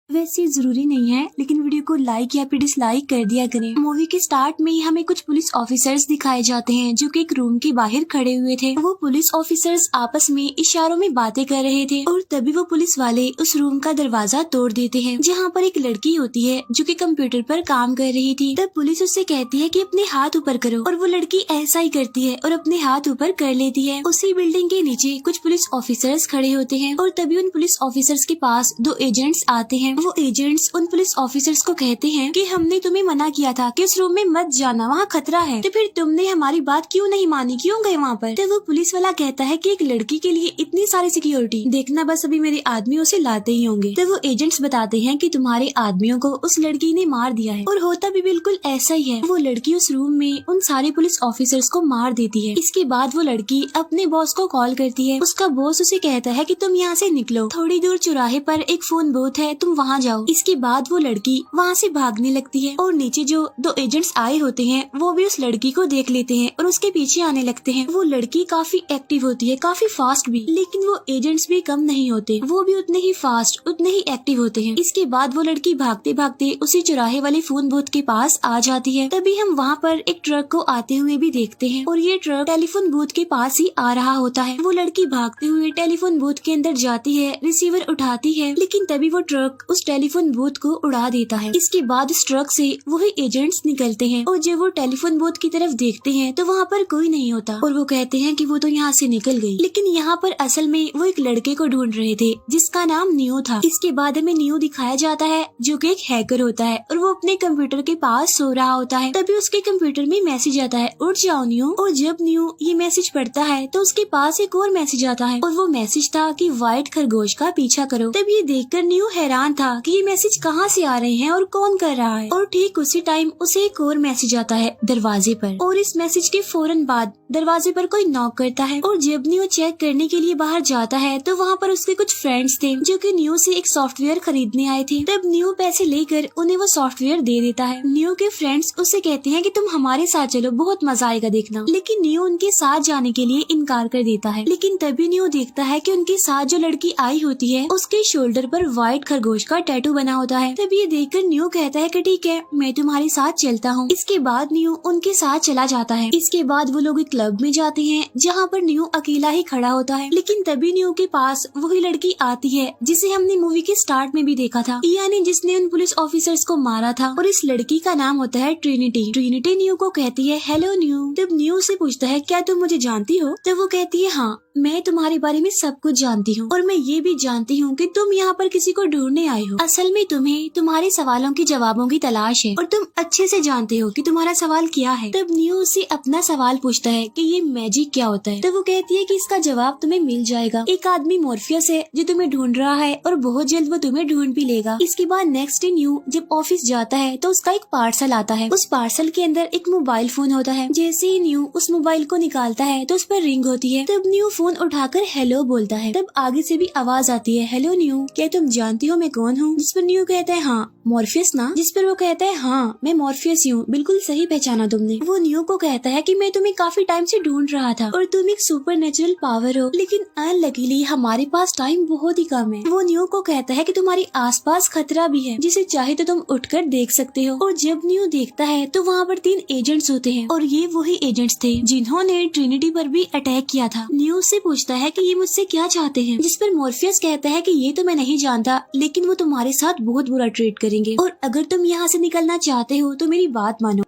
वैसे जरूरी नहीं है, लेकिन वीडियो को लाइक या फिर डिसलाइक कर दिया करें। मूवी के स्टार्ट में हमें कुछ पुलिस ऑफिसर्स दिखाए जाते हैं जो कि एक रूम के बाहर खड़े हुए थे। वो पुलिस ऑफिसर्स आपस में इशारों में बातें कर रहे थे और तभी वो पुलिस वाले उस रूम का दरवाजा तोड़ देते हैं जहाँ पर एक लड़की होती है जो कि कंप्यूटर पर काम कर रही थी। तब पुलिस उससे कहती है कि अपने हाथ ऊपर करो और वो लड़की ऐसा ही करती है और अपने हाथ ऊपर कर लेती है। उसी बिल्डिंग के नीचे कुछ पुलिस ऑफिसर्स खड़े होते हैं और तभी उन पुलिस ऑफिसर्स के पास दो एजेंट्स आते हैं। वो एजेंट्स उन पुलिस ऑफिसर्स को कहते हैं कि हमने तुम्हें मना किया था कि उस रूम में मत जाना, वहाँ खतरा है, तो फिर तुमने हमारी बात क्यों नहीं मानी, क्यों गए वहाँ पर। तो वो पुलिस वाला कहता है कि एक लड़की के लिए इतनी सारी सिक्योरिटी देखना, बस अभी मेरे आदमी उसे लाते ही होंगे। तो वो एजेंट्स बताते हैं कि तुम्हारे आदमियों को उस लड़की ने मार दिया है और होता भी बिल्कुल ऐसा ही है। वो लड़की उस रूम में उन सारे पुलिस ऑफिसर्स को मार देती है। इसके बाद वो लड़की अपने बॉस को कॉल करती है। उसका बॉस उसे कहता है कि तुम यहाँ से निकलो, थोड़ी दूर चौराहे पर एक फोन बूथ है, तुम वहाँ जाओ। इसके बाद वो लड़की वहाँ से भागने लगती है और नीचे जो दो एजेंट्स आए होते हैं वो भी उस लड़की को देख लेते हैं और उसके पीछे आने लगते हैं। वो लड़की काफी एक्टिव होती है, काफी फास्ट भी, लेकिन वो एजेंट्स भी कम नहीं होते, वो भी उतने ही फास्ट, उतने ही एक्टिव होते हैं। इसके बाद वो लड़की भागते भागते उसी चौराहे वाले फोन बूथ के पास आ जाती है। तभी हम वहाँ पर एक ट्रक को आते हुए भी देखते हैं और ये ट्रक टेलीफोन बूथ के पास ही आ रहा होता है। वो लड़की भागते हुए टेलीफोन बूथ के अंदर जाती है, रिसीवर उठाती है, लेकिन तभी वो ट्रक उस टेलीफोन बूथ को उड़ा देता है। इसके बाद उस ट्रक से वही एजेंट्स निकलते हैं और जब वो टेलीफोन बूथ की तरफ देखते हैं तो वहाँ पर कोई नहीं होता और वो कहते हैं कि वो तो यहाँ से निकल गई। लेकिन यहाँ पर असल में वो एक लड़के को ढूंढ रहे थे जिसका नाम नियो था। इसके बाद हमें नियो दिखाया जाता है जो कि एक हैकर होता है और वो अपने कंप्यूटर के पास सो रहा होता है। तभी उसके कंप्यूटर में मैसेज आता है, उठ जाओ नियो। और जब नियो ये मैसेज पढ़ता है तो उसके पास एक और मैसेज आता है और वो मैसेज था कि व्हाइट खरगोश का पीछा करो। तब ये देखकर नियो हैरान था कि ये मैसेज कहाँ से आ रहे हैं और कौन कर रहा है। और ठीक उसी टाइम उसे एक और मैसेज आता है दरवाजे पर और इस मैसेज के फौरन बाद दरवाजे पर कोई नॉक करता है और जब नियो चेक करने के लिए बाहर जाता है तो वहाँ पर उसके कुछ फ्रेंड्स थे जो कि नियो से एक सॉफ्टवेयर खरीदने आए थे। तब नियो पैसे लेकर उन्हें वो सॉफ्टवेयर दे देता है। नियो के फ्रेंड्स उससे कहते हैं कि तुम हमारे साथ चलो, बहुत मजा आएगा देखना, लेकिन नियो उनके साथ जाने के लिए इनकार कर देता है। लेकिन तभी नियो देखता है कि उनके साथ जो लड़की आई होती है उसके शोल्डर पर व्हाइट खरगोश का टैटू बना होता है। तब ये देखकर नियो कहता है कि ठीक है, मैं तुम्हारे साथ चलता हूँ। इसके बाद नियो उनके साथ चला जाता है। इसके बाद वो लोग एक क्लब में जाते हैं जहाँ पर नियो अकेला ही खड़ा होता है। लेकिन तभी नियो के पास वही लड़की आती है जिसे हमने मूवी के स्टार्ट में भी देखा था, यानी जिसने उन पुलिस ऑफिसर्स को मारा था। और इस लड़की का नाम होता है ट्रिनिटी। ट्रिनिटी नियो को कहती है हेलो नियो। तब नियो से पूछता है क्या तुम मुझे जानती हो। तब वो कहती है हाँ, मैं तुम्हारे बारे में सब कुछ जानती हूँ और मैं ये भी जानती हूँ कि तुम यहाँ पर किसी को ढूंढने आए हो। असल में तुम्हें तुम्हारे सवालों के जवाबों की तलाश है और तुम अच्छे से जानते हो कि तुम्हारा सवाल क्या है। तब नियो उससे अपना सवाल पूछता है कि ये मैजिक क्या होता है। तब वो कहती है कि इसका जवाब तुम्हें मिल जाएगा। एक आदमी मॉर्फियस है जो तुम्हें ढूंढ रहा है और बहुत जल्द वो तुम्हें ढूंढ भी लेगा। इसके बाद नेक्स्ट डे नियो जब ऑफिस जाता है तो उसका एक पार्सल आता है। उस पार्सल के अंदर एक मोबाइल फोन होता है। जैसे ही नियो उस मोबाइल को निकालता है तो उस पर रिंग होती है। तब नियो फोन उठाकर हेलो बोलता है। तब आगे से भी आवाज आती है हेलो नियो, क्या तुम जानती हो मैं कौन हूँ। जिस पर नियो कहता है हाँ मॉर्फियस ना। जिस पर वो कहता है हाँ मैं मॉर्फियस हूँ, बिल्कुल सही पहचाना तुमने। वो नियो को कहता है कि मैं तुम्हें काफी टाइम से ढूंढ रहा था और तुम एक सुपर नेचुरल पावर हो, लेकिन अनलकीली हमारे पास टाइम बहुत ही कम है। वो नियो को कहता है कि तुम्हारे आसपास खतरा भी है जिसे चाहे तो तुम उठकर देख सकते हो। और जब नियो देखता है तो वहाँ पर 3 एजेंट्स होते हैं और ये वही एजेंट्स थे जिन्होंने ट्रिनिटी पर भी अटैक किया था। नियो से पूछता है कि ये मुझसे क्या चाहते हैं। जिस पर मॉर्फियस कहता है कि ये तो मैं नहीं जानता, लेकिन वो तुम्हारे साथ बहुत बुरा ट्रीट करेंगे और अगर तुम यहाँ से निकलना चाहते हो तो मेरी बात मानो।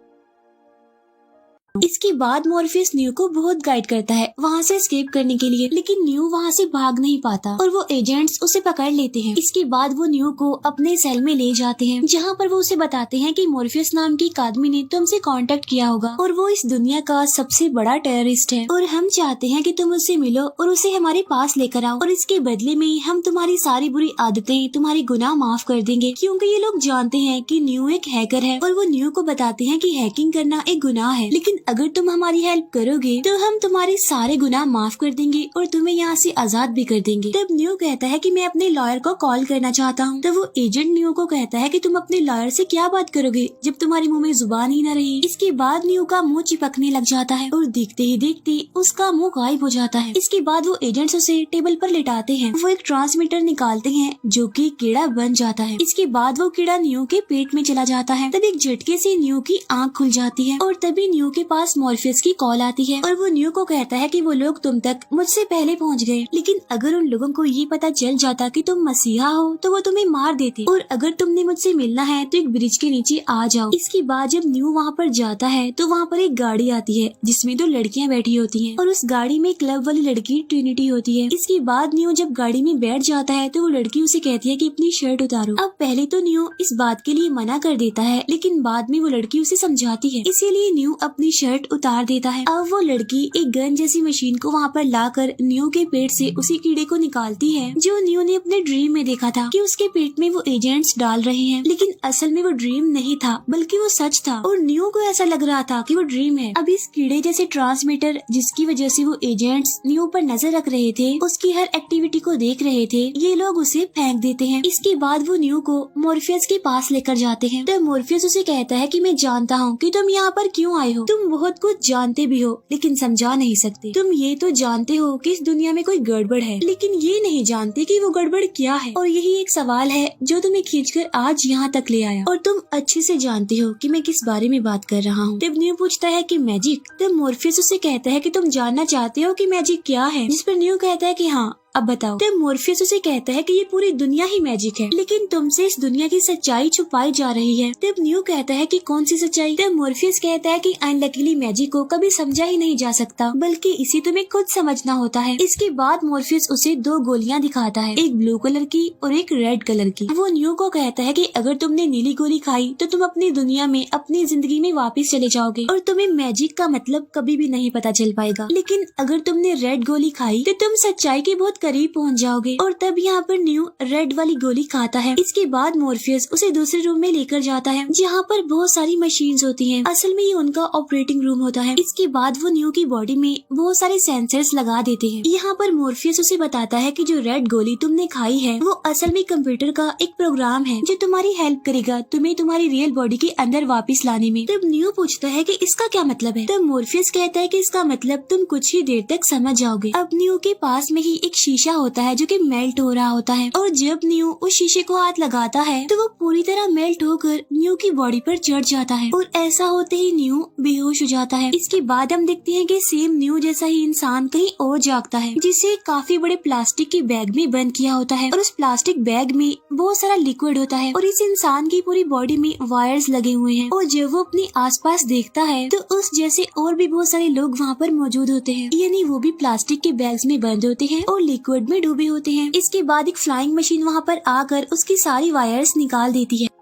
इसके बाद मॉर्फियस नियो को बहुत गाइड करता है वहाँ से एस्केप करने के लिए, लेकिन नियो वहाँ से भाग नहीं पाता और वो एजेंट्स उसे पकड़ लेते हैं। इसके बाद वो नियो को अपने सेल में ले जाते हैं जहाँ पर वो उसे बताते हैं कि मॉर्फियस नाम की एक आदमी ने तुमसे कांटेक्ट किया होगा और वो इस दुनिया का सबसे बड़ा टेररिस्ट है और हम चाहते हैं कि तुम उससे मिलो और उसे हमारे पास लेकर आओ और इसके बदले में हम तुम्हारी सारी बुरी आदतें, तुम्हारे गुनाह माफ कर देंगे, क्योंकि ये लोग जानते हैं कि नियो एक हैकर है और वो नियो को बताते हैं कि हैकिंग करना एक गुनाह है, लेकिन अगर तुम हमारी हेल्प करोगे तो हम तुम्हारे सारे गुनाह माफ कर देंगे और तुम्हें यहाँ से आजाद भी कर देंगे। तब न्यू कहता है कि मैं अपने लॉयर को कॉल करना चाहता हूँ। तब वो एजेंट न्यू को कहता है कि तुम अपने लॉयर से क्या बात करोगे जब तुम्हारे मुंह में जुबान ही न रही। इसके बाद न्यू का मुंह चिपकने लग जाता है और देखते ही देखते उसका मुंह गायब हो जाता है। इसके बाद वो एजेंट्स उसे टेबल पर लिटाते हैं। वो एक ट्रांसमीटर निकालते हैं जो कि कीड़ा बन जाता है। इसके बाद वो कीड़ा न्यू के पेट में चला जाता है। तब एक झटके से न्यू की आंख खुल जाती है और तभी न्यू के पास मॉर्फियस की कॉल आती है और वो न्यू को कहता है कि वो लोग तुम तक मुझसे पहले पहुंच गए, लेकिन अगर उन लोगों को ये पता चल जाता कि तुम मसीहा हो तो वो तुम्हें मार देते और अगर तुमने मुझसे मिलना है तो एक ब्रिज के नीचे आ जाओ। इसके बाद जब न्यू वहाँ पर जाता है तो वहाँ पर एक गाड़ी आती है जिसमें 2 लड़कियाँ बैठी होती हैं और उस गाड़ी में क्लब वाली लड़की ट्रिनिटी होती है। इसके बाद न्यू जब गाड़ी में बैठ जाता है तो वो लड़की उसे कहती है कि अपनी शर्ट उतारो। अब पहले तो न्यू इस बात के लिए मना कर देता है, लेकिन बाद में वो लड़की उसे समझाती है, इसीलिए न्यू अपनी शर्ट उतार देता है। अब वो लड़की एक गन जैसी मशीन को वहाँ पर लाकर न्यू के पेट से उसी कीड़े को निकालती है जो न्यू ने अपने ड्रीम में देखा था कि उसके पेट में वो एजेंट्स डाल रहे हैं, लेकिन असल में वो ड्रीम नहीं था बल्कि वो सच था और न्यू को ऐसा लग रहा था कि वो ड्रीम है। अब इस कीड़े जैसे ट्रांसमीटर जिसकी वजह से वो एजेंट्स न्यू पर नजर रख रहे थे, उसकी हर एक्टिविटी को देख रहे थे, ये लोग उसे फेंक देते हैं। इसके बाद वो न्यू को मॉर्फियस के पास लेकर जाते हैं। तो मॉर्फियस उसे कहता है कि मैं जानता हूँ कि तुम यहाँ पर क्यों आए हो, तुम बहुत कुछ जानते भी हो लेकिन समझा नहीं सकते। तुम ये तो जानते हो कि इस दुनिया में कोई गड़बड़ है, लेकिन ये नहीं जानते कि वो गड़बड़ क्या है, और यही एक सवाल है जो तुम्हें खींचकर आज यहाँ तक ले आया और तुम अच्छे से जानते हो कि मैं किस बारे में बात कर रहा हूँ। तब न्यू पूछता है कि मैजिक। तब मॉर्फियस उसे कहता है कि तुम जानना चाहते हो कि मैजिक क्या है, जिस पर न्यू कहता है कि हाँ अब बताओ। तब मॉर्फियस उसे कहता है कि ये पूरी दुनिया ही मैजिक है, लेकिन तुमसे इस दुनिया की सच्चाई छुपाई जा रही है। तब न्यू कहता है कि कौन सी सच्चाई। तब मॉर्फियस कहता है कि अनलकीली मैजिक को कभी समझा ही नहीं जा सकता, बल्कि इसे तुम्हें खुद समझना होता है। इसके बाद मॉर्फियस उसे 2 गोलियां दिखाता है, एक ब्लू कलर की और एक रेड कलर की। वो न्यू को कहता है कि अगर तुमने नीली गोली खाई तो तुम अपनी दुनिया में अपनी जिंदगी में वापस चले जाओगे और तुम्हें मैजिक का मतलब कभी भी नहीं पता चल पाएगा, लेकिन अगर तुमने रेड गोली खाई तो तुम सच्चाई के बहुत करीब पहुंच जाओगे। और तब यहाँ पर न्यू रेड वाली गोली खाता है। इसके बाद मॉर्फियस उसे दूसरे रूम में लेकर जाता है जहाँ पर बहुत सारी मशीन्स होती हैं। असल में ये उनका ऑपरेटिंग रूम होता है। इसके बाद वो न्यू की बॉडी में बहुत सारे सेंसर्स लगा देते हैं। यहाँ पर मॉर्फियस उसे बताता है कि जो रेड गोली तुमने खाई है वो असल में कंप्यूटर का एक प्रोग्राम है जो तुम्हारी हेल्प करेगा तुम्हें तुम्हारी रियल बॉडी के अंदर वापस लाने में। तब न्यू पूछता है कि इसका क्या मतलब है। तब मॉर्फियस कहता है कि इसका मतलब तुम कुछ ही देर तक समझ जाओगे। अब न्यू के पास में ही एक शीशा होता है जो कि मेल्ट हो रहा होता है और जब न्यू उस शीशे को हाथ लगाता है तो वो पूरी तरह मेल्ट होकर न्यू की बॉडी पर चढ़ जाता है और ऐसा होते ही न्यू बेहोश हो जाता है। इसके बाद हम देखते हैं कि सेम न्यू जैसा ही इंसान कहीं और जागता है जिसे काफी बड़े प्लास्टिक के बैग में बंद किया होता है और उस प्लास्टिक बैग में बहुत सारा लिक्विड होता है और इस इंसान की पूरी बॉडी में वायर्स लगे हुए हैं और जब वो अपने आसपास देखता है तो उस जैसे और भी बहुत सारे लोग वहाँ पर मौजूद होते हैं, यानी वो भी प्लास्टिक के बैग्स में बंद होते हैं और लिक्विड में डूबे होते हैं। इसके बाद एक फ्लाइंग मशीन वहाँ पर आकर उसकी सारी वायर्स निकाल देती है।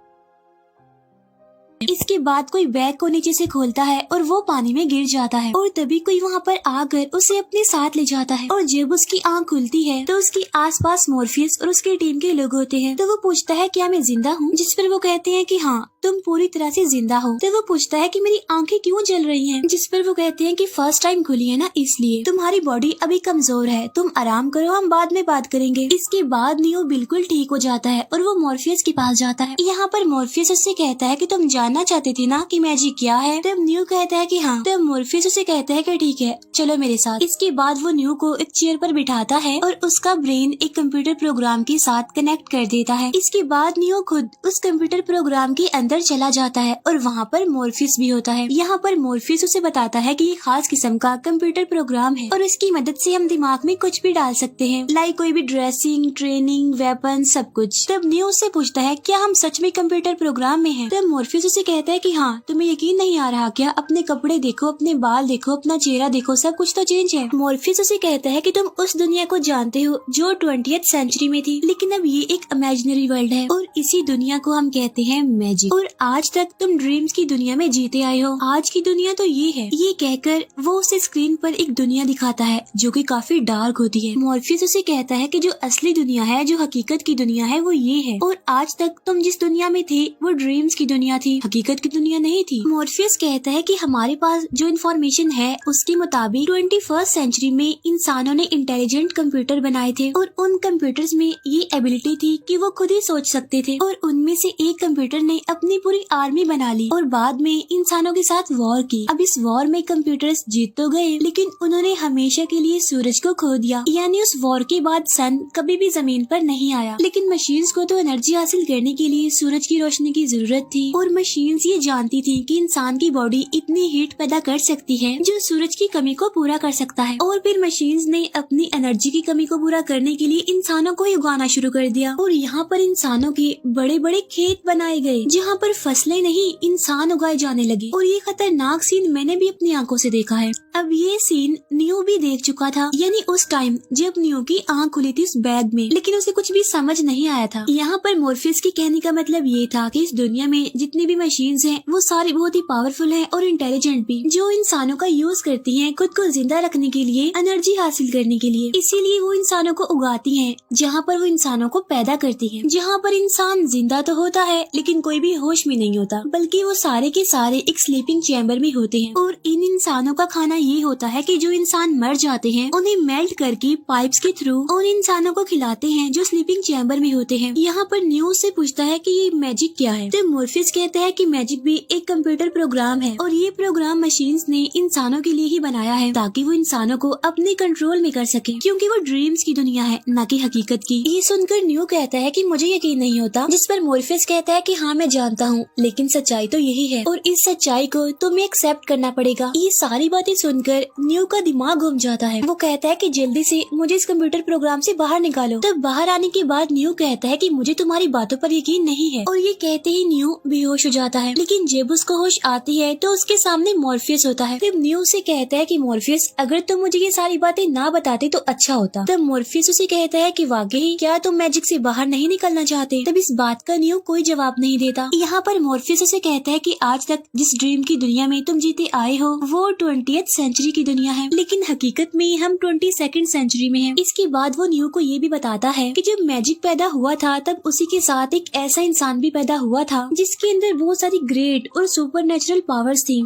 इसके बाद कोई बैग को नीचे से खोलता है और वो पानी में गिर जाता है और तभी कोई वहाँ पर आकर उसे अपने साथ ले जाता है और जब उसकी आंख खुलती है तो उसके आसपास मॉर्फियस और उसकी टीम के लोग होते हैं। तो वो पूछता है क्या मैं जिंदा हूँ, जिस पर वो कहते हैं कि हाँ तुम पूरी तरह से जिंदा हो। तो वो पूछता है कि मेरी आंखें क्यों जल रही हैं, जिस पर वो कहते हैं कि फर्स्ट टाइम खुली है ना इसलिए। तुम्हारी बॉडी अभी कमजोर है, तुम आराम करो, हम बाद में बात करेंगे। इसके बाद न्यू बिल्कुल ठीक हो जाता है और वो मॉर्फियस के पास जाता है। यहाँ पर मॉर्फियस उससे कहता है कि तुम जानना चाहते थे ना कि मैजिक क्या है। तब न्यू कहता है कि हाँ। तब मॉर्फियस उसे कहता है कि ठीक है चलो मेरे साथ। इसके बाद वो न्यू को एक चेयर पर बिठाता है और उसका ब्रेन एक कंप्यूटर प्रोग्राम के साथ कनेक्ट कर देता है। इसके बाद न्यू खुद उस कंप्यूटर प्रोग्राम के अंदर चला जाता है और वहाँ पर मॉर्फियस भी होता है। यहाँ पर मॉर्फियस उसे बताता है कि ये खास किस्म का कंप्यूटर प्रोग्राम है और इसकी मदद से हम दिमाग में कुछ भी डाल सकते हैं, लाइक कोई भी ड्रेसिंग, ट्रेनिंग, वेपन, सब कुछ। तब न्यू उससे पूछता है क्या हम सच में कंप्यूटर प्रोग्राम में हैं? तब मॉर्फियस उसे कहता है कि हाँ, तुम्हें यकीन नहीं आ रहा क्या? अपने कपड़े देखो, अपने बाल देखो, अपना चेहरा देखो, सब कुछ तो चेंज है। मॉर्फियस उसे कहता है कि तुम उस दुनिया को जानते हो जो 20th सेंचुरी में थी, लेकिन अब ये एक इमेजिनरी वर्ल्ड है और इसी दुनिया को हम कहते हैं मैजिक। और आज तक तुम ड्रीम्स की दुनिया में जीते आए हो, आज की दुनिया तो ये है। ये कहकर वो उसे स्क्रीन पर एक दुनिया दिखाता है जो कि काफी डार्क होती है। मॉर्फियस उसे कहता है कि जो असली दुनिया है, जो हकीकत की दुनिया है, वो ये है और आज तक तुम जिस दुनिया में थे वो ड्रीम्स की दुनिया थी। हकीकत की दुनिया नहीं थी। मॉर्फियस कहता है कि हमारे पास जो इन्फॉर्मेशन है उसके मुताबिक 21st सेंचुरी में इंसानों ने इंटेलिजेंट कंप्यूटर बनाए थे और उन कंप्यूटर्स में ये एबिलिटी थी कि वो खुद ही सोच सकते थे और उनमें से एक कंप्यूटर ने अपनी पूरी आर्मी बना ली और बाद में इंसानों के साथ वॉर की। अब इस वॉर में कंप्यूटर्स जीत तो गए लेकिन उन्होंने हमेशा के लिए सूरज को खो दिया, यानी उस वॉर के बाद सन कभी भी जमीन पर नहीं आया। लेकिन मशीन्स को तो एनर्जी हासिल करने के लिए सूरज की रोशनी की जरूरत थी और मशीन्स ये जानती थी कि इंसान की बॉडी इतनी हीट पैदा कर सकती है जो सूरज की कमी को पूरा कर सकता है। और फिर मशीन्स ने अपनी एनर्जी की कमी को पूरा करने के लिए इंसानों को ही उगाना शुरू कर दिया और यहाँ पर इंसानों के बड़े बड़े खेत बनाए गए जहाँ पर फसलें नहीं इंसान उगाए जाने लगे। और ये खतरनाक सीन मैंने भी अपनी आंखों से देखा है। अब ये सीन न्यू भी देख चुका था, यानी उस टाइम जब न्यू की आंख खुली थी उस बैग में, लेकिन उसे कुछ भी समझ नहीं आया था। यहाँ पर मॉर्फियस के कहने का मतलब ये था कि इस दुनिया में जितनी भी मशीन्स हैं वो सारी बहुत ही पावरफुल हैं और इंटेलिजेंट भी, जो इंसानों का यूज करती हैं खुद को जिंदा रखने के लिए, एनर्जी हासिल करने के लिए। इसीलिए वो इंसानों को उगाती हैं जहाँ पर वो इंसानों को पैदा करती हैं। जहाँ पर इंसान जिंदा तो होता है लेकिन कोई भी होश में नहीं होता, बल्कि वो सारे के सारे एक स्लीपिंग चैम्बर में होते हैं। और इन इंसानों का खाना ये होता है कि जो इंसान मर जाते हैं उन्हें मेल्ट करके पाइप्स के थ्रू उन इंसानों को खिलाते हैं जो स्लीपिंग चैम्बर में होते हैं। यहाँ पर न्यूज से पूछता है कि ये मैजिक क्या है, तो मॉर्फियस कहता है कि मैजिक भी एक कंप्यूटर प्रोग्राम है और ये प्रोग्राम मशीन्स ने इंसानों के लिए ही बनाया है ताकि वो इंसानों को अपने कंट्रोल में कर सके, क्योंकि वो ड्रीम्स की दुनिया है न कि हकीकत की। ये सुनकर न्यू कहता है कि मुझे यकीन नहीं होता, जिस पर मॉर्फियस कहता है कि हाँ मैं जानता हूँ, लेकिन सच्चाई तो यही है और इस सच्चाई को तुम्हें एक्सेप्ट करना पड़ेगा। ये सारी बातें सुनकर न्यू का दिमाग घूम जाता है। वो कहता है कि जल्दी से मुझे इस कंप्यूटर प्रोग्राम से बाहर निकालो। तब बाहर आने के बाद न्यू कहता है कि मुझे तुम्हारी बातों पर यकीन नहीं है और ये कहते ही न्यू बेहोश हो जाता है। लेकिन जब उसको होश आती है तो उसके सामने मॉर्फियस होता है। तब न्यू से कहता है कि मॉर्फियस अगर तुम मुझे ये सारी बातें ना बताते तो अच्छा होता। तब मॉर्फियस उसे कहता है कि वाकई क्या तुम मैजिक से बाहर नहीं निकलना चाहते। तब इस बात का न्यू कोई जवाब नहीं देता। यहाँ पर मॉर्फियस उसे कहता है कि आज तक जिस ड्रीम की दुनिया में तुम जीते आए हो वो 20th सेंचुरी की दुनिया है, लेकिन हकीकत में हम 22nd सेंचुरी में हैं। इसके बाद वो न्यू को ये भी बताता है कि जब मैजिक पैदा हुआ था तब उसी के साथ एक ऐसा इंसान भी पैदा हुआ था जिसके अंदर बहुत सारी ग्रेट और सुपर नेचुरल पावर्स थी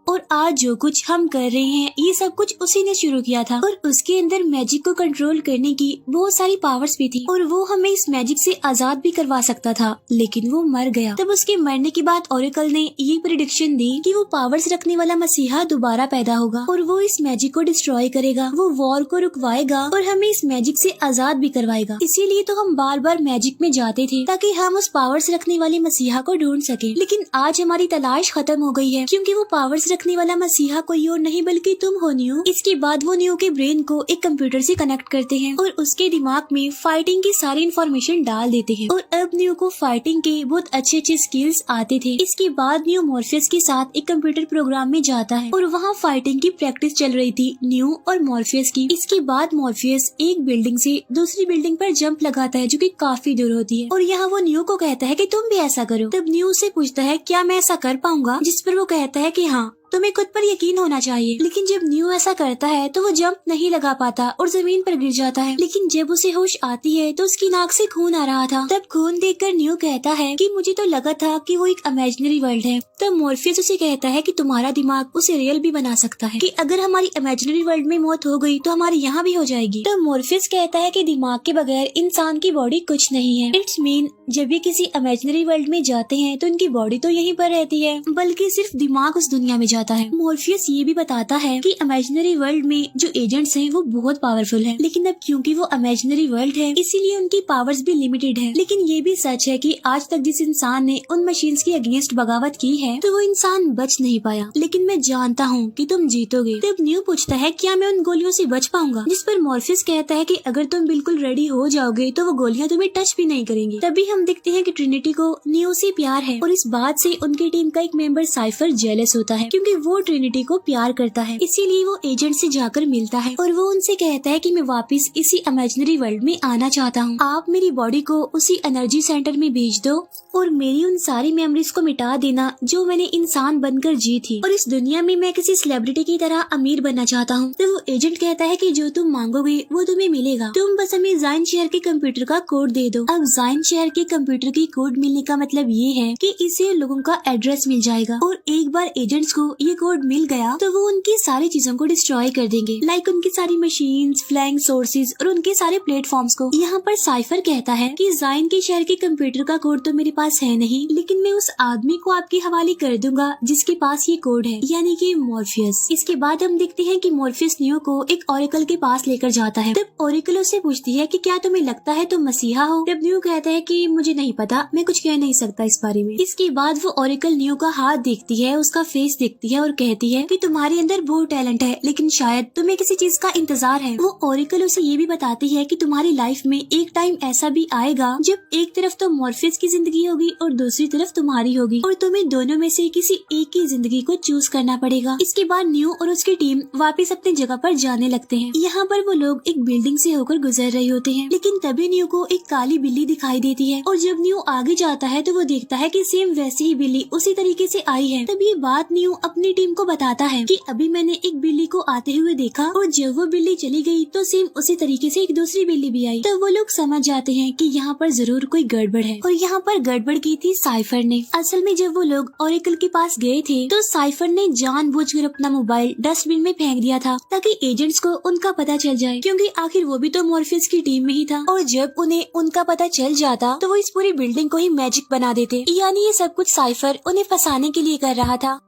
और आज जो कुछ हम कर रहे हैं ये सब कुछ उसी ने शुरू किया था और उसके अंदर मैजिक को कंट्रोल करने की बहुत सारी पावर्स भी थी और वो हमें इस मैजिक से आजाद भी करवा सकता था, लेकिन वो मर गया। तब उसके मरने के बाद ओरेकल ने ये प्रेडिक्शन दी कि वो पावर्स रखने वाला मसीहा दोबारा पैदा होगा और वो इस मैजिक को डिस्ट्रॉय करेगा, वो वॉर को रुकवाएगा और हमें इस मैजिक से आजाद भी करवाएगा। इसीलिए तो हम बार बार मैजिक में जाते थे ताकि हम उस पावर्स रखने वाले मसीहा को ढूंढ सके। लेकिन आज हमारी तलाश खत्म हो गई है क्योंकि वो पावर्स रखने वाला मसीहा कोई और नहीं बल्कि तुम हो न्यू। इसके बाद वो न्यू के ब्रेन को एक कंप्यूटर से कनेक्ट करते हैं और उसके दिमाग में फाइटिंग की सारी इन्फॉर्मेशन डाल देते हैं और अब न्यू को फाइटिंग के बहुत अच्छे अच्छे स्किल्स आते थे। इसके बाद न्यू मॉर्फियस के साथ एक कंप्यूटर प्रोग्राम में जाता है और वहाँ फाइटिंग की प्रैक्टिस चल रही थी न्यू और मॉर्फियस की। इसके बाद मॉर्फियस एक बिल्डिंग से दूसरी बिल्डिंग पर जंप लगाता है जो कि काफी दूर होती है और यहाँ वो न्यू को कहता है कि तुम भी ऐसा करो। तब न्यू से पूछता है क्या मैं ऐसा कर पाऊंगा, जिस पर वो कहता है कि हाँ तुम्हें खुद पर यकीन होना चाहिए। लेकिन जब न्यू ऐसा करता है तो वो जंप नहीं लगा पाता और जमीन पर गिर जाता है। लेकिन जब उसे होश आती है तो उसकी नाक से खून आ रहा था। तब खून देखकर न्यू कहता है कि मुझे तो लगा था कि वो एक इमेजिनरी वर्ल्ड है। तब मॉर्फियस उसे कहता है कि तुम्हारा दिमाग उसे रियल भी बना सकता है, कि अगर हमारी इमेजिनरी वर्ल्ड में मौत हो गई तो हमारी यहाँ भी हो जाएगी। तब मॉर्फियस कहता है कि दिमाग के बगैर इंसान की बॉडी कुछ नहीं है। इट्स मीन जब ये किसी इमेजिनरी वर्ल्ड में जाते हैं तो उनकी बॉडी तो यहीं पर रहती है, बल्कि सिर्फ दिमाग उस दुनिया में जाता है। मॉर्फियस ये भी बताता है कि इमेजिनरी वर्ल्ड में जो एजेंट्स हैं वो बहुत पावरफुल हैं, लेकिन अब क्योंकि वो इमेजिनरी वर्ल्ड है इसीलिए उनकी पावर्स भी लिमिटेड है। लेकिन ये भी सच है कि आज तक जिस इंसान ने उन मशीन्स के अगेंस्ट बगावत की है तो वो इंसान बच नहीं पाया, लेकिन मैं जानता हूँ कि तुम जीतोगे। तब न्यू पूछता है क्या मैं उन गोलियों से बच पाऊंगा, जिस पर मॉर्फियस कहता है कि अगर तुम बिल्कुल रेडी हो जाओगे तो वो गोलियां तुम्हें टच भी नहीं करेंगी। तभी हम देखते हैं कि ट्रिनिटी को न्यू से प्यार है और इस बात से उनकी टीम का एक मेंबर साइफर जेलस होता है क्योंकि वो ट्रिनिटी को प्यार करता है, इसीलिए वो एजेंट से जाकर मिलता है और वो उनसे कहता है कि मैं वापस इसी इमेजिनरी वर्ल्ड में आना चाहता हूँ। आप मेरी बॉडी को उसी एनर्जी सेंटर में भेज दो और मेरी उन सारी मेमोरीज को मिटा देना जो मैंने इंसान बनकर जी थी, और इस दुनिया में मैं किसी सेलिब्रिटी की तरह अमीर बनना चाहता हूँ। तो वो एजेंट कहता है कि जो तुम मांगोगे वो तुम्हें मिलेगा, तुम बस हमें जाइन शहर के कंप्यूटर का कोड दे दो। अब जाइन शहर के कंप्यूटर की कोड मिलने का मतलब ये है कि इससे लोगों का एड्रेस मिल जाएगा, और एक बार एजेंट्स को ये कोड मिल गया तो वो उनकी सारी चीजों को डिस्ट्रॉय कर देंगे, लाइक उनकी सारी मशीन्स, फ्लैंग सोर्सेज और उनके सारे प्लेटफॉर्म्स को। यहाँ पर साइफर कहता है कि जाइन के शहर के कंप्यूटर का कोड तो मेरे पास है नहीं, लेकिन मैं उस आदमी को आपके हवाले कर दूंगा जिसके पास ये कोड है, यानी कि मॉर्फियस। इसके बाद हम देखते हैं कि मॉर्फियस नियो को एक ओरेकल के पास लेकर जाता है। तब ओरेकल उससे पूछती है कि क्या तुम्हें लगता है तुम मसीहा हो? तब नियो कहता है कि मुझे नहीं पता, मैं कुछ कह नहीं सकता इस बारे में। इसके बाद वो ओरेकल नियो का हाथ देखती है, उसका फेस देखती है और कहती है कि तुम्हारे अंदर बहुत टैलेंट है, लेकिन शायद तुम्हें किसी चीज का इंतजार है। वो ओरेकल उसे ये भी बताती है कि तुम्हारी लाइफ में एक टाइम ऐसा भी आएगा जब एक तरफ तो मॉर्फियस की जिंदगी होगी और दूसरी तरफ तुम्हारी होगी, और तुम्हें दोनों में से किसी एक की जिंदगी को चूज करना पड़ेगा। इसके बाद नियो और उसकी टीम वापस अपनी जगह पर जाने लगते हैं। यहाँ पर वो लोग एक बिल्डिंग से होकर गुजर रहे होते हैं, लेकिन तभी नियो को एक काली बिल्ली दिखाई देती है, और जब नियो आगे जाता है तो वो देखता है कि सेम वैसी ही बिल्ली उसी तरीके से आई है। तब ये बात नियो अपनी टीम को बताता है कि अभी मैंने एक बिल्ली को आते हुए देखा, और जब वो बिल्ली चली गई तो सेम उसी तरीके से एक दूसरी बिल्ली भी आई। तो वो लोग समझ जाते हैं कि यहाँ पर जरूर कोई गड़बड़ है, और यहाँ पर गड़बड़ की थी साइफर ने। असल में जब वो लोग ओरेकल के पास गए थे तो साइफर ने जानबूझकर अपना मोबाइल डस्टबिन में फेंक दिया था ताकि एजेंट्स को उनका पता चल जाए, क्योंकि आखिर वो भी तो मॉर्फियस की टीम में ही था, और जब उन्हें उनका पता चल जाता तो वो इस पूरी बिल्डिंग को ही मैजिक बना देते। यानी ये सब कुछ साइफर उन्हें फंसाने के लिए कर रहा था,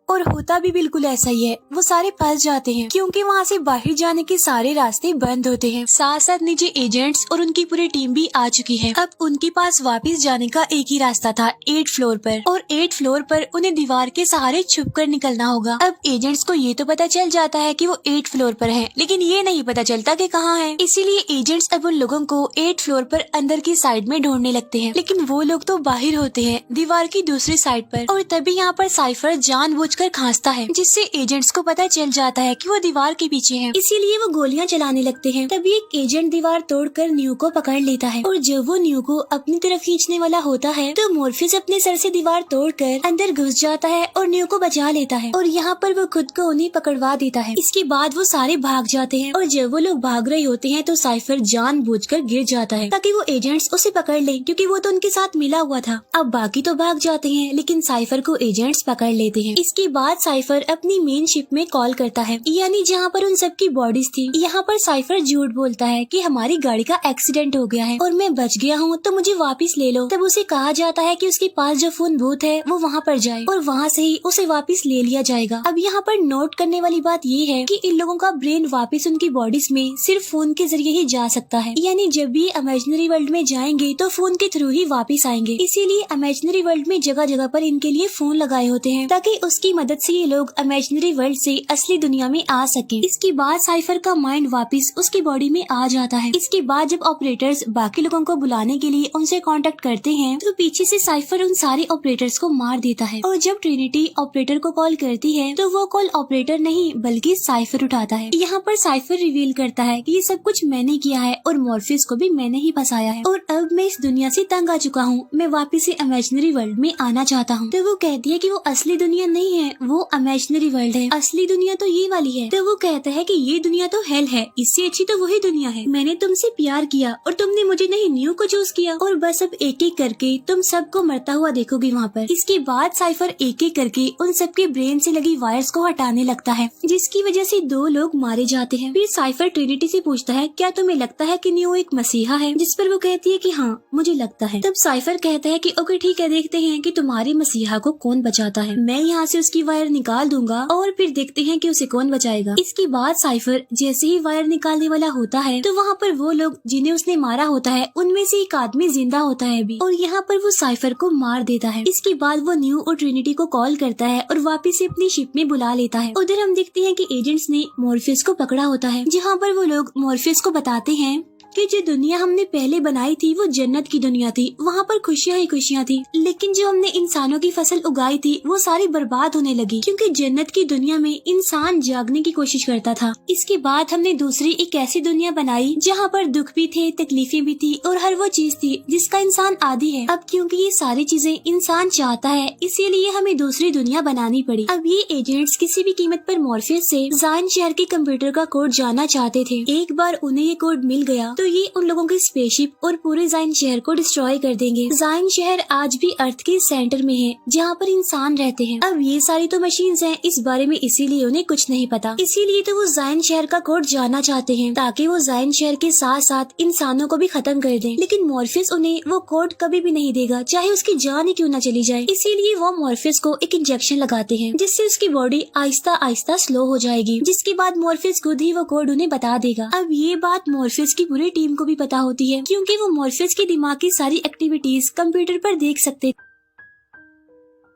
और होता भी बिल्कुल ऐसा ही है। वो सारे फंस जाते हैं क्योंकि वहाँ से बाहर जाने के सारे रास्ते बंद होते हैं। साथ साथ नीचे एजेंट्स और उनकी पूरी टीम भी आ चुकी है। अब उनके पास वापस जाने का एक ही रास्ता था, 8th फ्लोर पर, और 8th फ्लोर पर उन्हें दीवार के सहारे छुपकर निकलना होगा। अब एजेंट्स को ये तो पता चल जाता है कि वो 8th फ्लोर पर है, लेकिन ये नहीं पता चलता कि कहाँ है। इसीलिए एजेंट्स अब उन लोगों को 8th फ्लोर पर अंदर की साइड में ढूंढने लगते हैं, लेकिन वो लोग तो बाहर होते हैं दीवार की दूसरी साइड पर। और तभी यहाँ पर साइफर जानबूझकर खांसता है, जिससे एजेंट्स को पता चल जाता है कि वो दीवार के पीछे हैं, इसीलिए वो गोलियां चलाने लगते हैं। तभी एक एजेंट दीवार तोड़कर न्यू को पकड़ लेता है, और जब वो न्यू को अपनी तरफ खींचने वाला होता है तो मॉर्फियस अपने सर से दीवार तोड़कर अंदर घुस जाता है और न्यू को बचा लेता है, और यहाँ पर वो खुद को उन्हें पकड़वा देता है। इसके बाद वो सारे भाग जाते हैं, और जब वो लोग भाग रहे होते हैं तो साइफर जानबूझकर गिर जाता है ताकि वो एजेंट्स उसे पकड़ ले, क्योंकि वो तो उनके साथ मिला हुआ था। अब बाकी तो भाग जाते हैं, लेकिन साइफर को एजेंट्स पकड़ लेते हैं। इसके बाद साइफर अपनी मेन शिप में कॉल करता है, यानी जहाँ पर उन सबकी बॉडीज थी। यहाँ पर साइफर झूठ बोलता है कि हमारी गाड़ी का एक्सीडेंट हो गया है और मैं बच गया हूँ, तो मुझे वापस ले लो। तब उसे कहा जाता है कि उसके पास जो फोन बूथ है वो वहाँ पर जाए, और वहाँ से ही उसे वापस ले लिया जाएगा। अब यहाँ पर नोट करने वाली बात ये है कि इन लोगों का ब्रेन वापस उनकी बॉडीज में सिर्फ फोन के जरिए ही जा सकता है, यानी जब भी इमेजिनरी वर्ल्ड में जाएंगे तो फोन के थ्रू ही वापस आएंगे। इसीलिए इमेजिनरी वर्ल्ड में जगह जगह पर इनके लिए फोन लगाए होते हैं, ताकि उसकी मदद से ये लोग इमेजिनरी वर्ल्ड से असली दुनिया में आ सके। इसके बाद साइफर का माइंड वापस उसकी बॉडी में आ जाता है। इसके बाद जब ऑपरेटर्स बाकी लोगों को बुलाने के लिए उनसे कांटेक्ट करते हैं तो पीछे से साइफर उन सारे ऑपरेटर्स को मार देता है, और जब ट्रिनिटी ऑपरेटर को कॉल करती है तो वो कॉल ऑपरेटर नहीं बल्कि साइफर उठाता है। यहाँ पर साइफर रिवील करता है कि ये सब कुछ मैंने किया है और मॉर्फियस को भी मैंने ही फंसाया है, और अब मैं इस दुनिया से तंग आ चुका हूँ, मैं वापस से इमेजिनरी वर्ल्ड में आना चाहता हूँ। तो वो कहती है कि वो असली दुनिया नहीं है, वो इमेजिनरी वर्ल्ड है, असली दुनिया तो ये वाली है। तो वो कहता है कि ये दुनिया तो हेल है, इससे अच्छी तो वही दुनिया है। मैंने तुमसे प्यार किया और तुमने मुझे नहीं न्यू को चूज किया, और बस अब एक एक करके तुम सबको मरता हुआ देखोगे वहाँ पर। इसके बाद साइफर एक एक करके उन सबके ब्रेन से लगी वायर्स को हटाने लगता है, जिसकी वजह से 2 लोग मारे जाते हैं। फिर साइफर ट्रिनिटी से पूछता है क्या तुम्हें लगता है कि न्यू एक मसीहा है, जिस पर वो कहती है कि हाँ मुझे लगता है। तब साइफर कहता है कि ओके ठीक है, देखते हैं कि तुम्हारे मसीहा को कौन बचाता है। मैं यहाँ से उसकी वायर निकाल दूंगा और फिर देखते हैं कि उसे कौन बचाएगा। इसके बाद साइफर जैसे ही वायर निकालने वाला होता है तो वहाँ पर वो लोग जिन्हें उसने मारा होता है उनमें से एक आदमी जिंदा होता है अभी, और यहाँ पर वो साइफर को मार देता है। इसके बाद वो न्यू और ट्रिनिटी को कॉल करता है और वापस से अपनी शिप में बुला लेता है। उधर हम देखते हैं कि एजेंट्स ने मॉर्फियस को पकड़ा होता है, जहाँ पर वो लोग मॉर्फियस को बताते हैं कि जो दुनिया हमने पहले बनाई थी वो जन्नत की दुनिया थी, वहाँ पर खुशियाँ ही खुशियाँ थी, लेकिन जो हमने इंसानों की फसल उगाई थी वो सारी बर्बाद होने लगी, क्योंकि जन्नत की दुनिया में इंसान जागने की कोशिश करता था। इसके बाद हमने दूसरी एक ऐसी दुनिया बनाई जहाँ पर दुख भी थे, तकलीफें भी थी और हर वो चीज थी जिसका इंसान आदी है। अब क्योंकि ये सारी चीजें इंसान चाहता है, इसीलिए हमें दूसरी दुनिया बनानी पड़ी। अब ये एजेंट्स किसी भी कीमत पर मॉर्फियस से जायन शहर के कंप्यूटर का कोड जानना चाहते थे। एक बार उन्हें ये कोड मिल गया तो ये उन लोगों की स्पेसशिप और पूरे जायन शहर को डिस्ट्रॉय कर देंगे। जायन शहर आज भी अर्थ के सेंटर में है जहाँ पर इंसान रहते हैं। अब ये सारी तो मशीन्स हैं, इस बारे में इसीलिए उन्हें कुछ नहीं पता, इसीलिए तो वो जायन शहर का कोड जानना चाहते हैं ताकि वो जायन शहर के साथ साथ इंसानों को भी खत्म कर दें। लेकिन मॉर्फियस उन्हें वो कोड कभी भी नहीं देगा, चाहे उसकी जान ही क्यों न चली जाए। इसीलिए वो मॉर्फियस को एक इंजेक्शन लगाते हैं जिससे उसकी बॉडी आहिस्ता आहिस्ता स्लो हो जाएगी, जिसके बाद मॉर्फियस खुद ही वो कोड उन्हें बता देगा। अब ये बात मॉर्फियस की पूरी टीम को भी पता होती है, क्योंकि वो मॉर्फियस के दिमाग की सारी एक्टिविटीज कंप्यूटर पर देख सकते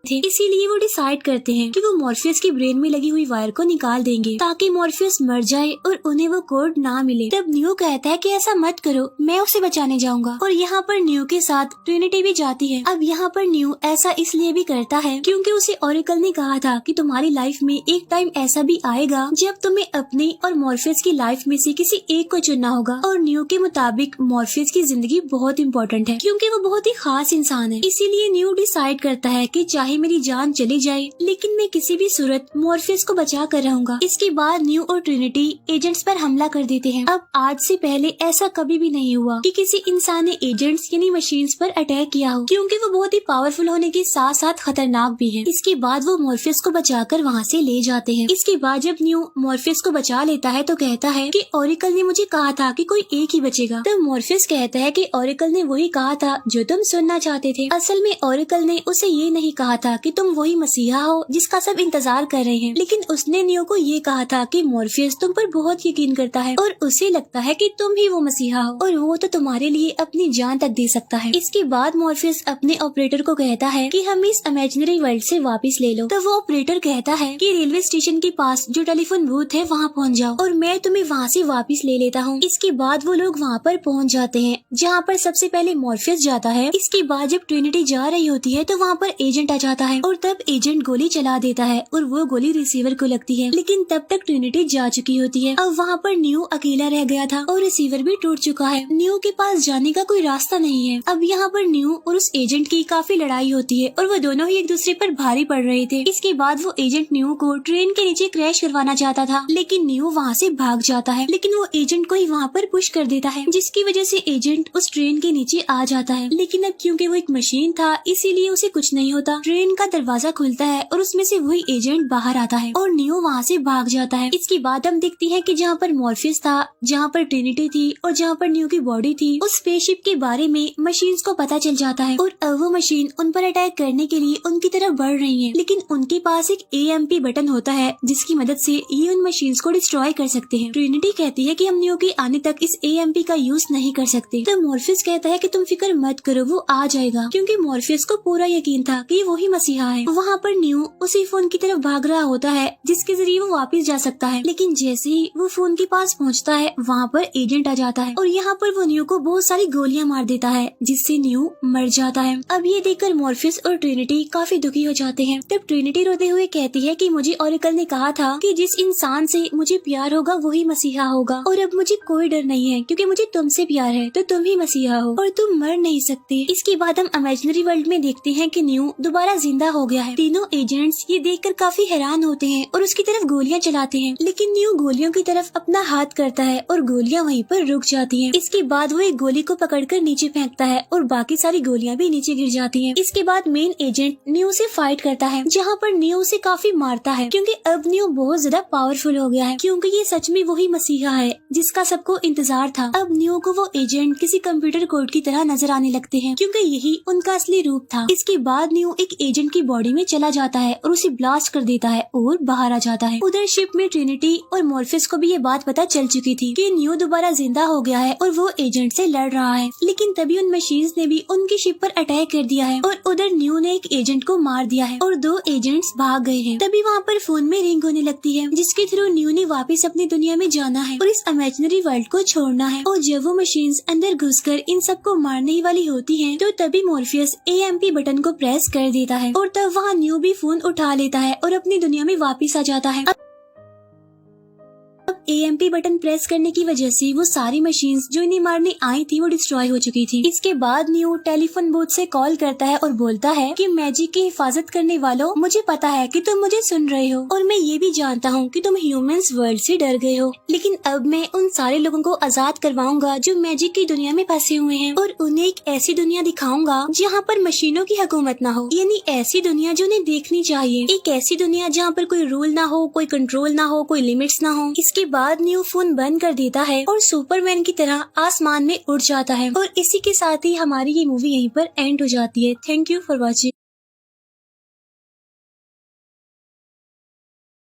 थे। इसीलिए वो डिसाइड करते हैं कि वो मॉर्फियस की ब्रेन में लगी हुई वायर को निकाल देंगे ताकि मॉर्फियस मर जाए और उन्हें वो कोड ना मिले। तब न्यू कहता है कि ऐसा मत करो, मैं उसे बचाने जाऊंगा। और यहाँ पर न्यू के साथ ट्रिनिटी भी जाती है। अब यहाँ पर न्यू ऐसा इसलिए भी करता है क्योंकि उसे ओरेकल ने कहा था कि तुम्हारी लाइफ में एक टाइम ऐसा भी आएगा जब तुम्हें अपनी और मॉर्फियस की लाइफ में से किसी एक को चुनना होगा। और न्यू के मुताबिक मॉर्फियस की जिंदगी बहुत इम्पोर्टेंट है क्योंकि वो बहुत ही खास इंसान है। इसीलिए न्यू डिसाइड करता है कि चाहे मेरी जान चली जाए लेकिन मैं किसी भी सूरत मॉर्फियस को बचा कर रहूंगा। इसके बाद न्यू और ट्रिनिटी एजेंट्स पर हमला कर देते हैं। अब आज से पहले ऐसा कभी भी नहीं हुआ कि किसी इंसान ने एजेंट्स यानी मशीन्स पर अटैक किया हो, क्योंकि वो बहुत ही पावरफुल होने के साथ साथ खतरनाक भी है। इसके बाद वो मॉर्फियस को बचाकर वहाँ से ले जाते हैं। इसके बाद जब न्यू मॉर्फियस को बचा लेता है तो कहता है कि ओरेकल ने मुझे कहा था कि कोई एक ही बचेगा। तब मॉर्फियस कहता है कि ओरेकल ने वही कहा था जो तुम सुनना चाहते थे। असल में ओरेकल ने उसे ये नहीं कहा था कि तुम वही मसीहा हो जिसका सब इंतजार कर रहे हैं, लेकिन उसने न्यू को ये कहा था कि मॉर्फियस तुम पर बहुत यकीन करता है और उसे लगता है कि तुम ही वो मसीहा हो और वो तो तुम्हारे लिए अपनी जान तक दे सकता है। इसके बाद मॉर्फियस अपने ऑपरेटर को कहता है कि हमें इस इमेजिनरी वर्ल्ड से वापस ले लो। तो वो ऑपरेटर कहता है कि रेलवे स्टेशन के पास जो टेलीफोन बूथ है वहाँ पहुँच जाओ और मैं तुम्हें वहाँ से वापस ले लेता हूँ। इसके बाद वो लोग वहाँ पर पहुँच जाते हैं जहाँ पर सबसे पहले मॉर्फियस जाता है। इसके बाद जब ट्रिनिटी जा रही होती है तो वहाँ पर एजेंट आ जाता है और तब एजेंट गोली चला देता है और वो गोली रिसीवर को लगती है, लेकिन तब तक ट्रिनिटी जा चुकी होती है। अब वहाँ पर न्यू अकेला रह गया था और रिसीवर भी टूट चुका है। न्यू के पास जाने का कोई रास्ता नहीं है। अब यहाँ पर न्यू और उस एजेंट की काफी लड़ाई होती है और वो दोनों ही एक दूसरे पर भारी पड़ रहे थे। इसके बाद वो एजेंट न्यू को ट्रेन के नीचे क्रैश करवाना चाहता था, लेकिन न्यू वहाँ से भाग जाता है, लेकिन वो एजेंट को ही वहाँ पर पुश कर देता है, जिसकी वजह से एजेंट उस ट्रेन के नीचे आ जाता है। लेकिन अब क्योंकि वो एक मशीन था इसीलिए उसे कुछ नहीं होता। ट्रेन का दरवाजा खुलता है और उसमें से वही एजेंट बाहर आता है और न्यू वहाँ से भाग जाता है। इसके बाद हम देखते हैं कि जहाँ पर मॉर्फियस था, जहाँ पर ट्रिनिटी थी और जहाँ पर न्यू की बॉडी थी, उस स्पेसशिप के बारे में मशीन्स को पता चल जाता है और अब वो मशीन उन पर अटैक करने के लिए उनकी तरफ बढ़ रही है, लेकिन उनके पास एक AMP बटन होता है जिसकी मदद से ये उन मशीन्स को डिस्ट्रॉय कर सकते हैं। ट्रिनिटी कहती है कि हम न्यू के आने तक इस AMP का यूज नहीं कर सकते। तो मॉर्फियस कहता है कि तुम फिक्र मत करो, वो आ जाएगा, क्योंकि मॉर्फियस को पूरा यकीन था कि वही मसीहा है। वहाँ पर न्यू उसी फोन की तरफ भाग रहा होता है जिसके जरिए वो वापस जा सकता है, लेकिन जैसे ही वो फोन के पास पहुँचता है वहाँ पर एजेंट आ जाता है और यहाँ पर वो न्यू को बहुत सारी गोलियां मार देता है जिससे न्यू मर जाता है। अब ये देखकर मॉर्फियस और ट्रिनिटी काफी दुखी हो जाते हैं। तब ट्रिनिटी रोते हुए कहती है कि मुझे ओरेकल ने कहा था कि जिस इंसान से मुझे प्यार होगा वही मसीहा होगा और अब मुझे कोई डर नहीं है क्योंकि मुझे तुमसे प्यार है, तो तुम ही मसीहा हो और तुम मर नहीं सकते। इसके बाद हम इमेजिनरी वर्ल्ड में देखते हैं कि न्यू दोबारा जिंदा हो गया है। तीनों एजेंट्स ये देखकर काफी हैरान होते हैं और उसकी तरफ गोलियां चलाते हैं, लेकिन न्यू गोलियों की तरफ अपना हाथ करता है और गोलियां वहीं पर रुक जाती हैं। इसके बाद वो एक गोली को पकड़कर नीचे फेंकता है और बाकी सारी गोलियां भी नीचे गिर जाती हैं। इसके बाद मेन एजेंट न्यू से फाइट करता है, जहाँ पर न्यू से काफी मारता है क्योंकि अब न्यू बहुत ज्यादा पावरफुल हो गया है, क्योंकि ये सच में वही मसीहा है जिसका सबको इंतजार था। अब न्यू को वो एजेंट किसी कंप्यूटर कोड की तरह नजर आने लगते हैं क्योंकि यही उनका असली रूप था। इसके बाद न्यू एक एजेंट की बॉडी में चला जाता है और उसे ब्लास्ट कर देता है और बाहर आ जाता है। उधर शिप में ट्रिनिटी और मॉर्फियस को भी ये बात पता चल चुकी थी कि न्यू दोबारा जिंदा हो गया है और वो एजेंट से लड़ रहा है, लेकिन तभी उन मशीन्स ने भी उनकी शिप पर अटैक कर दिया है और उधर न्यू ने एक एजेंट को मार दिया है और 2 एजेंट्स भाग गए हैं। तभी वहाँ पर फोन में रिंग होने लगती है, जिसके थ्रू न्यू ने वापस अपनी दुनिया में जाना है और इस इमेजिनरी वर्ल्ड को छोड़ना है। और जब वो मशीन्स अंदर घुसकर इन सबको मारने ही वाली होती हैं, तो तभी मॉर्फियस AMP बटन को प्रेस कर देता है और तब वहाँ न्यू भी फोन उठा लेता है और अपनी दुनिया में वापस आ जाता है। AMP बटन प्रेस करने की वजह से वो सारी मशीन्स जो इन्हें मारने आई थी वो डिस्ट्रॉय हो चुकी थी। इसके बाद न्यू टेलीफोन बूथ से कॉल करता है और बोलता है कि मैजिक की हिफाजत करने वालों, मुझे पता है कि तुम मुझे सुन रहे हो और मैं ये भी जानता हूँ कि तुम ह्यूमंस वर्ल्ड से डर गए हो, लेकिन अब मैं उन सारे लोगों को आजाद करवाऊंगा जो मैजिक की दुनिया में फंसे हुए हैं और उन्हें एक ऐसी दुनिया दिखाऊंगा जहाँ पर मशीनों की हुकूमत ना हो, यानी ऐसी दुनिया जो उन्हें देखनी चाहिए, एक ऐसी दुनिया जहाँ पर कोई रूल ना हो, कोई कंट्रोल ना हो, कोई लिमिट्स ना हो। इसके बाद न्यू फोन बंद कर देता है और सुपरमैन की तरह आसमान में उड़ जाता है और इसी के साथ ही हमारी ये मूवी यहीं पर एंड हो जाती है। Thank you for watching.